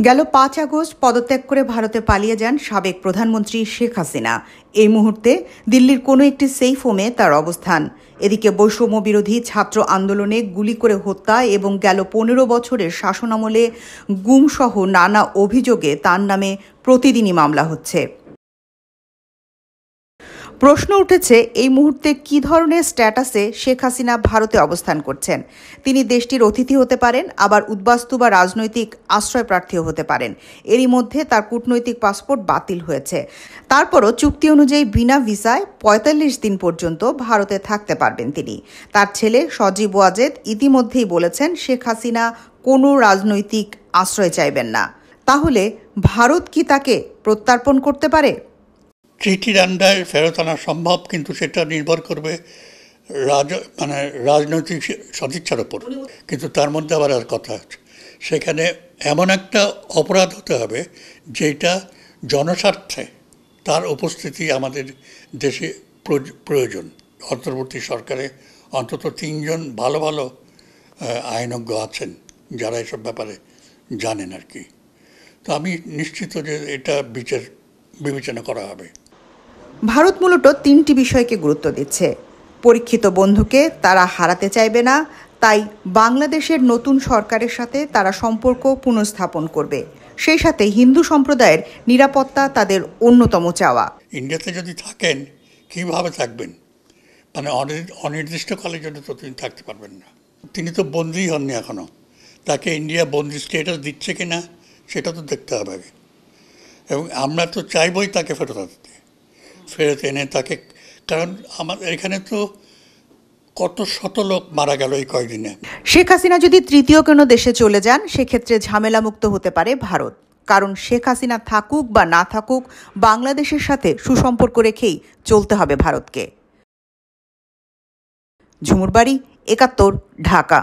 গেল ৫ আগস্ট পদত্যাগ করে ভারতে পালিয়ে যান সাবেক প্রধানমন্ত্রী শেখ হাসিনা। এই মুহূর্তে দিল্লির কোনো একটি সেফ হোমে তার অবস্থান। এদিকে বৈষম্য বিরোধী ছাত্র আন্দোলনে গুলি করে হত্যা এবং গেল ১৫ বছরের শাসনামলে গুমসহ নানা অভিযোগে তার নামে প্রতিদিনই মামলা হচ্ছে। প্রশ্ন উঠেছে, এই মুহূর্তে কী ধরনের স্ট্যাটাসে শেখ হাসিনা ভারতে অবস্থান করছেন। তিনি দেশটির অতিথি হতে পারেন, আবার উদ্বাস্তু বা রাজনৈতিক আশ্রয়প্রার্থীও হতে পারেন। এরই মধ্যে তার কূটনৈতিক পাসপোর্ট বাতিল হয়েছে। তারপরও চুক্তি অনুযায়ী বিনা ভিসায় ৪৫ দিন পর্যন্ত ভারতে থাকতে পারবেন তিনি। তার ছেলে সজীব ওয়াজেদ ইতিমধ্যেই বলেছেন শেখ হাসিনা কোনো রাজনৈতিক আশ্রয় চাইবেন না। তাহলে ভারত কি তাকে প্রত্যর্পণ করতে পারে? ট্রিটির আন্ডারে ফেরত আনা সম্ভব, কিন্তু সেটা নির্ভর করবে রাজনৈতিক সদিচ্ছার ওপর। কিন্তু তার মধ্যে আবার আর কথা আছে, সেখানে এমন একটা অপরাধ হতে হবে যেটা জনস্বার্থে তার উপস্থিতি আমাদের দেশে প্রয়োজন। অন্তর্বর্তী সরকারে অন্তত ৩ জন ভালো ভালো আইনজ্ঞ আছেন যারা এসব ব্যাপারে জানেন আর কি। তো আমি নিশ্চিত যে এটা বিবেচনা করা হবে। ভারত মূলত ৩টি বিষয়কে গুরুত্ব দিচ্ছে। পরীক্ষিত বন্ধুকে তারা হারাতে চাইবে না, তাই বাংলাদেশের নতুন সরকারের সাথে তারা সম্পর্ক পুনঃস্থাপন করবে। সেই সাথে হিন্দু সম্প্রদায়ের নিরাপত্তা তাদের অন্যতম চাওয়া। ইন্ডিয়াতে যদি থাকেন, কীভাবে থাকবেন? অনির্দিষ্টকালের জন্য তো তিনি থাকতে পারবেন না। তিনি তো বন্দী হননি এখনও। তাকে ইন্ডিয়া বন্দী স্টেটাস দিচ্ছে কি না সেটা তো দেখতে হবে আগে। এবং আমরা তো চাইবই তাকে ফেরত এনে তাকে, কারণ আমাদের এখানে তো কত শত লোক মারা গেল এই কয়েকদিনে। শেখ হাসিনা যদি তৃতীয় কোনো দেশে চলে যান, সেক্ষেত্রে ঝামেলামুক্ত হতে পারে ভারত। কারণ শেখ হাসিনা থাকুক বা না থাকুক, বাংলাদেশের সাথে সুসম্পর্ক রেখেই চলতে হবে ভারতকে। ঝুমুর বাড়ি, ৭১, ঢাকা।